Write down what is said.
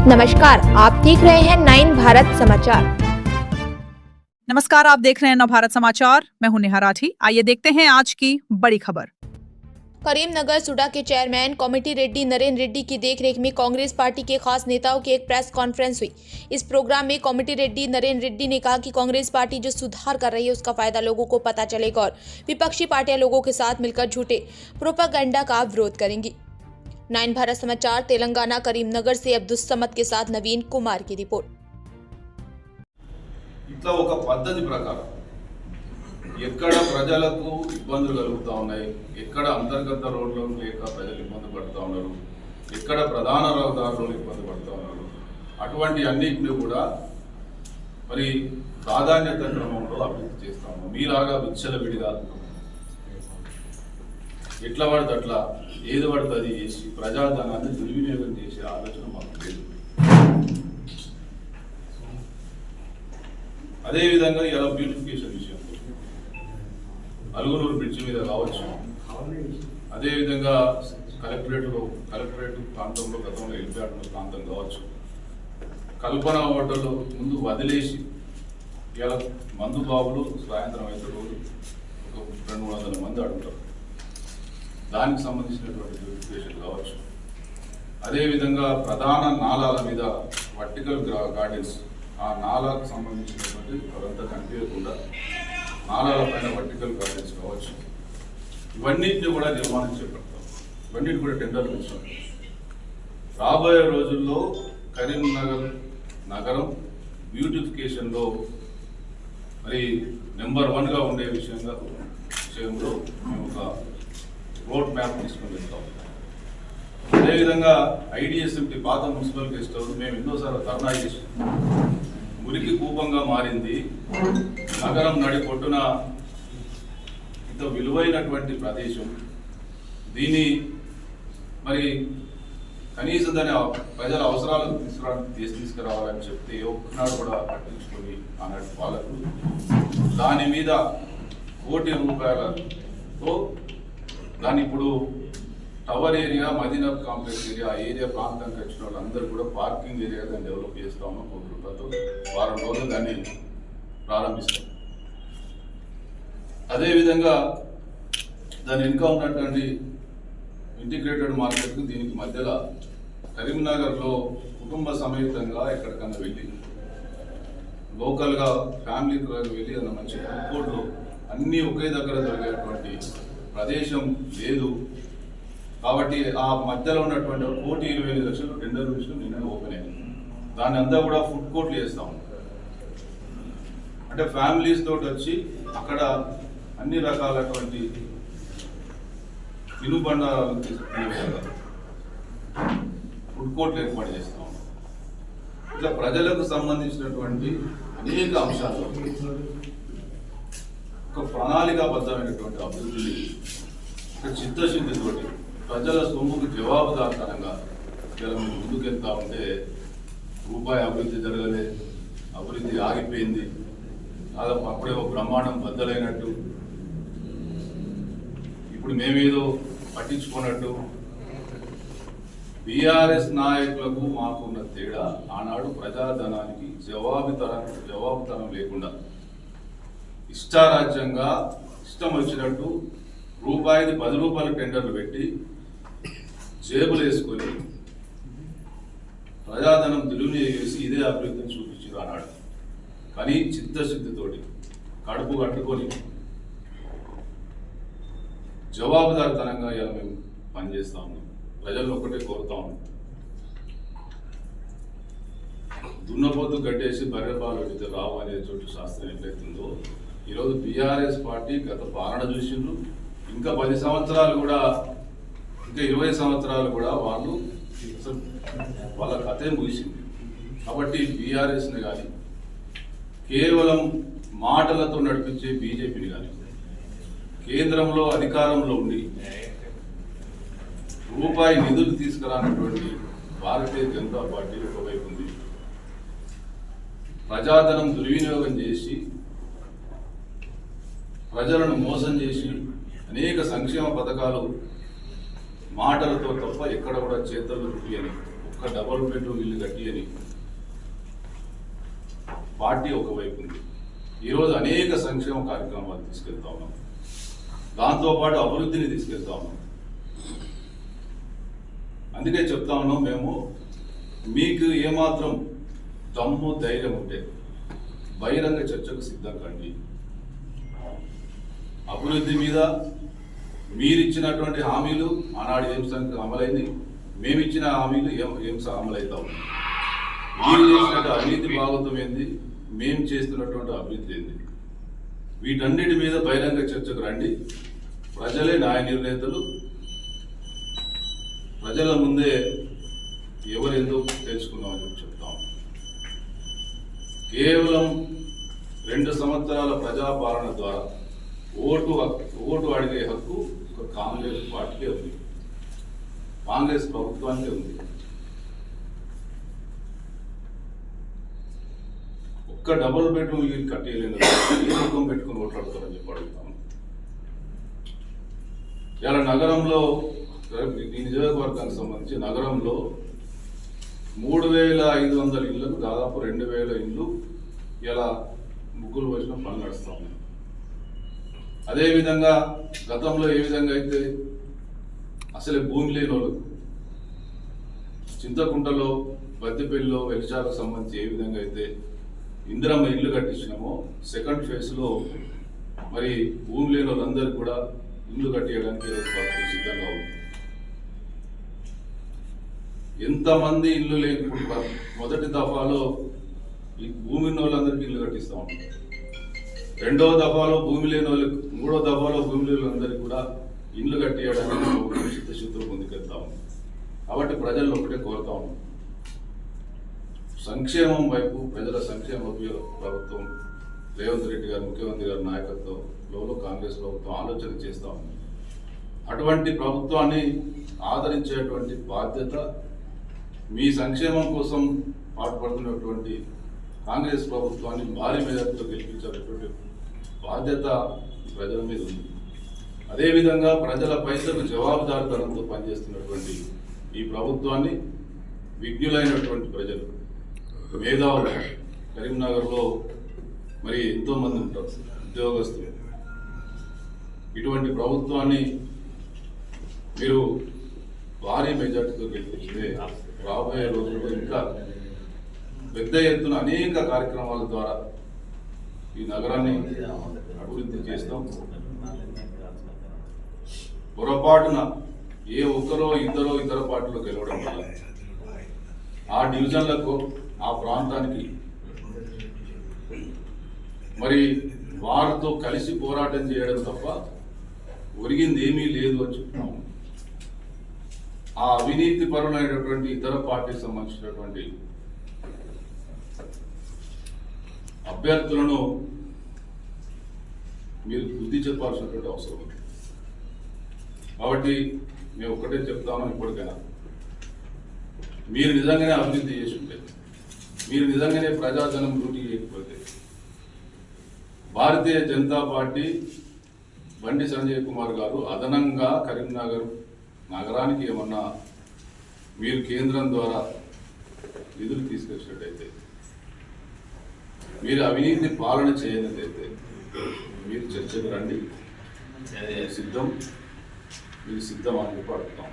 नमस्कार, आप देख रहे हैं 9 भारत समाचार। नमस्कार, आप देख रहे हैं 9 भारत समाचार। मैं हूं नेहा राठी। आइए देखते हैं आज की बड़ी खबर। करीमनगर सुडा के चेयरमैन कोमटि रेड्डी नरेंद्र रेड्डी की देखरेख में कांग्रेस पार्टी के खास नेताओं की एक प्रेस कॉन्फ्रेंस हुई। इस प्रोग्राम में कोमटि रेड्डी नरेंद्र रेड्डी ने कहा कि कांग्रेस पार्टी जो सुधार कर रही है उसका फायदा लोगों को पता चलेगा और विपक्षी पार्टियां लोगों के साथ मिलकर झूठे प्रोपेगेंडा का विरोध करेंगी। 9 भारत समाचार तेलंगाना करीमनगर से अब्दुल समद के साथ नवीन कुमार की रिपोर्ट। ఇట్లా ఒక పద్ధతి ప్రకారం ఎక్కడ ప్రజలకు ఇబ్బందులు కలుగుతా ఉన్నాయి, ఎక్కడ అంతర్గత రోడ్లు లేక ప్రజలు ఇబ్బంది పడుతూ ఉన్నారు, ఎక్కడ ప్రధాన రహదారులు ఇబ్బంది పడుతూ ఉన్నారు, అటువంటి అన్నింటినీ కూడా మరి ప్రాధాన్యత క్రమంలో అభివృద్ధి చేస్తా ఉన్నాం. మీలాగా విచ్చలవిడిగా ఎట్లా పడితే అట్లా ఏది పడితే అది చేసి ప్రజాధనాన్ని దుర్వినియోగం చేసే ఆలోచన మాకు లేదు. అదేవిధంగా ఇలా బ్యూటిఫికేషన్ విషయంలో అలుగునూరు బ్రిడ్జి మీద కావచ్చు, అదేవిధంగా కలెక్టరేట్ ప్రాంతంలో గతంలో ఎలిపేట ప్రాంతం కావచ్చు, కల్పన హోటల్లో ముందు వదిలేసి ఇలా మందు బాబులు సాయంత్రం అయితే రోజు ఒక 200-300 మంది అడుగుతారు. దానికి సంబంధించినటువంటి బ్యూటిఫికేషన్ కావచ్చు, అదేవిధంగా ప్రధాన నాళాల మీద వర్టికల్ గార్డెన్స్, ఆ నాళాలకు సంబంధించినటువంటి అదంతా కనిపించకుండా నాళాల పైన వర్టికల్ గార్డెన్స్ కావచ్చు, ఇవన్నిటిని కూడా నిర్మాణం చేపడతాం. ఇవన్నిటి కూడా టెండర్లు ఇచ్చాం. రాబోయే రోజుల్లో కరీంనగర్ నగరం బ్యూటిఫికేషన్లో మరి నెంబర్ 1గా ఉండే విషయంలో మేము ఒక రోడ్ మ్యాప్ తీసుకుని వెళ్తాం. అదేవిధంగా ఐడిఎస్ఎంటీ పాత మున్సిపల్ గెస్ట్ హౌస్ మేము ఎన్నోసార్లు ధర్నా చేసి మురికి కూపంగా మారింది. నగరం నడిపొట్టున ఇంత విలువైనటువంటి ప్రదేశం, దీన్ని మరి కనీసం దాని ప్రజల అవసరాలకు తీసుకురావాలని చెప్తే ఒక్కనాడు కూడా పట్టించుకొని అన్నట్టు వాళ్ళకు దాని మీద ₹1,00,00,000తో దాన్ని ఇప్పుడు tower area, Madina complex area, ఆ ఏరియా ప్రాంతానికి వచ్చిన వాళ్ళందరూ కూడా పార్కింగ్ ఏరియా దాన్ని డెవలప్ చేస్తా ఉన్నాం. ₹1,00,00,000తో వారం రోజులు దాన్ని ప్రారంభిస్తాం. అదేవిధంగా దాని వెనుక ఉన్నటువంటి ఇంటిగ్రేటెడ్ మార్కెట్కు దీనికి మధ్యలో కరీంనగర్లో కుటుంబ సమేతంగా ఎక్కడికన్నా వెళ్ళి లోకల్గా ఫ్యామిలీతో వెళ్ళి అన్న మంచి ఫుడ్ అన్నీ ఒకే దగ్గర దొరికేటువంటి ప్రదేశం లేదు. కాబట్టి ఆ మధ్యలో ఉన్నటువంటి ₹1,20,00,000 టెండర్ విషయం నిన్న ఓపెన్ అయింది. దాన్ని అంతా కూడా ఫుడ్ కోర్ట్లు చేస్తాం. అంటే ఫ్యామిలీస్ తోటి వచ్చి అక్కడ అన్ని రకాలటువంటి తినుబండారాలు తీసుకునే విధంగా ఫుడ్ కోర్ట్లు ఏర్పాటు చేస్తాం. ఇట్లా ప్రజలకు సంబంధించినటువంటి అనేక అంశాలు ఒక ప్రణాళికాబద్ధమైనటువంటి అభివృద్ధి, ఒక చిత్తశుద్ధితోటి ప్రజల సొమ్ముకు జవాబుదారితనంగా ఇలా మేము ముందుకెళ్తా ఉంటే రూపాయి అభివృద్ధి జరగలే, అభివృద్ధి ఆగిపోయింది, దాదాపు అప్పుడే ఒక బ్రహ్మాండం బద్దలైనట్టు, ఇప్పుడు మేమేదో పట్టించుకున్నట్టు. బీఆర్ఎస్ నాయకులకు మాకున్న తేడా, ఆనాడు ప్రజాధనానికి జవాబుతనం లేకుండా ఇష్టారాజ్యంగా ఇష్టం వచ్చినట్టు ₹10 టెండర్లు పెట్టి జేబులు వేసుకొని ప్రజాధనం దుర్వినియోగం చేసి ఇదే అభివృద్ధిని చూపించారు అన్నాడు. కానీ చిత్తశుద్ధితోటి కడుపు కట్టుకొని జవాబుదారితనంగా ఇలా మేము పనిచేస్తా ఉన్నాం. ప్రజలను ఒక్కటే కోరుతా ఉన్నాం, దున్నపోతు గట్టేసి బర్రెపాలు పెడితే రావు అనే చోటు శాస్త్రం ఎట్లయితుందో ఈరోజు బీఆర్ఎస్ పార్టీ గత పాలన చూసిండ్రు. ఇంకా 10 సంవత్సరాలు కూడా, ఇంకా 20 సంవత్సరాలు కూడా వాళ్ళ కథే ముగిసింది. కాబట్టి బీఆర్ఎస్ని కానీ కేవలం మాటలతో నడిపించే బీజేపీని కానీ కేంద్రంలో అధికారంలో ఉండి రూపాయి నిధులు తీసుకురానటువంటి భారతీయ జనతా పార్టీ ఒకవైపు ఉంది. ప్రజాధనం దుర్వినియోగం చేసి ప్రజలను మోసం చేసి అనేక సంక్షేమ పథకాలు మాటలతో తప్ప ఎక్కడ కూడా చేతలు చూపియని ఒక డబుల్ బెడ్రూమ్ ఇల్లు కట్టి అని పార్టీ ఒకవైపు ఉంది. ఈరోజు అనేక సంక్షేమ కార్యక్రమాలు తీసుకెళ్తా ఉన్నాం, దాంతోపాటు అభివృద్ధిని తీసుకెళ్తా ఉన్నాం. అందుకే చెప్తా ఉన్నాం, మేము మీకు ఏమాత్రం దమ్ము ధైర్యం ఉంటే బహిరంగ చర్చకు సిద్ధం కండి. అభివృద్ధి మీద మీరిచ్చినటువంటి హామీలు ఆనాడు ఏం అమలైంది, మేమిచ్చిన హామీలు ఏం అమలవుతాం, మీరు చేసినట్టు అవినీతి భాగవతం ఏంది, మేము చేస్తున్నటువంటి అభివృద్ధి ఏంది, వీటన్నిటి మీద బహిరంగ చర్చకు రండి. ప్రజలే న్యాయ నిర్ణేతలు. ప్రజల ముందే ఎవరెందో తెలుసుకుందామని చెప్తాం. కేవలం 2 సంవత్సరాల ప్రజాపాలన ద్వారా ఓటు అడిగే హక్కు ఒక కాంగ్రెస్ పార్టీకే ఉంది, కాంగ్రెస్ ప్రభుత్వానికే ఉంది. ఒక్క డబుల్ బెడ్రూమ్ ఇల్లు కట్టేయలేదు, ఈ ముఖం పెట్టుకుని ఓట్లాడతారని చెప్పి అడుగుతాను. ఇలా నగరంలో, ఈ నియోజకవర్గానికి సంబంధించి నగరంలో 3500 ఇళ్లకు దాదాపు 2000 ఇళ్ళు ఇలా ముగ్గులు వచ్చిన పనులు నడుస్తూ ఉన్నాయి. అదేవిధంగా గతంలో ఏ విధంగా అయితే అసలు భూమి లేని వాళ్ళకు చింతకుంటలో, బద్దిపల్లిలో, వెలిచాలకు సంబంధించి ఏ విధంగా అయితే ఇందిరమ్మ ఇల్లు కట్టించినామో, సెకండ్ ఫేజ్లో మరి భూమి లేని వాళ్ళందరికీ కూడా ఇల్లు కట్టేయడానికి ప్రభుత్వం సిద్ధంగా ఉంది. ఎంతమంది ఇల్లు లేకుండా మొదటి దఫాలో ఈ భూమి ఉన్న వాళ్ళందరికీ ఇల్లు కట్టిస్తూ ఉంటాం. 2వ దఫాలో భూమి లేని వాళ్ళకి, 3వ దఫాలో భూమి లేని వాళ్ళందరికీ కూడా ఇల్లు కట్టేయడానికి చిత్తశుద్ధితో ముందుకెళ్తాము. కాబట్టి ప్రజల్లో ఒకటే కోరుతా ఉన్నాం, సంక్షేమం వైపు, ప్రజల సంక్షేమ ప్రభుత్వం రేవంత్ రెడ్డి గారు ముఖ్యమంత్రి గారి నాయకత్వంలో కాంగ్రెస్ ప్రభుత్వం ఆలోచన చేస్తూ ఉంది. అటువంటి ప్రభుత్వాన్ని ఆదరించేటువంటి బాధ్యత, మీ సంక్షేమం కోసం పాటుపడుతున్నటువంటి కాంగ్రెస్ ప్రభుత్వాన్ని భారీ మెజార్టీతో గెలిపించేటువంటి బాధ్యత ప్రజల మీద ఉంది. అదేవిధంగా ప్రజల పైసలకు జవాబుదారీతనంతో పనిచేస్తున్నటువంటి ఈ ప్రభుత్వాన్ని విజ్ఞులైనటువంటి ప్రజలు, మేధావులు, కరీంనగర్లో మరి ఎంతోమంది ఉంటారు ఉద్యోగస్తులు, ఇటువంటి ప్రభుత్వాన్ని మీరు భారీ మెజార్టీతో గెలిపిస్తే రాబోయే రోజుల్లో ఇంకా పెద్ద ఎత్తున అనేక కార్యక్రమాల ద్వారా ఈ నగరాన్ని అభివృద్ధి చేస్తాం. పొరపాటున ఏ ఒక్కరో ఇతర పార్టీలో గెలవడం వల్ల ఆ డివిజన్లకు, ఆ ప్రాంతానికి మరి వారితో కలిసి పోరాటం చేయడం తప్ప ఒరిగింది ఏమీ లేదు అని చెప్తున్నాము. ఆ అవినీతి పరులైనటువంటి ఇతర పార్టీకి సంబంధించినటువంటి అభ్యర్థులను మీరు బుద్ధి చెప్పాల్సినటువంటి అవసరం ఉంది. కాబట్టి మేము ఒక్కటే చెప్తాము, ఇప్పటికైనా మీరు నిజంగానే అభివృద్ధి చేసి ఉంటే, మీరు నిజంగానే ప్రజాజనం డ్యూటీ చేయకపోతే, భారతీయ జనతా పార్టీ బండి సంజయ్ కుమార్ గారు అదనంగా కరీంనగర్ నగరానికి ఏమన్నా మీరు కేంద్రం ద్వారా నిధులు తీసుకొచ్చినట్టయితే, మీరు అవినీతి పాలన చేయనట్లయితే మీరు చర్చకు రండి, సిద్ధం, మీరు సిద్ధం అని చెప్పి అడుగుతాం.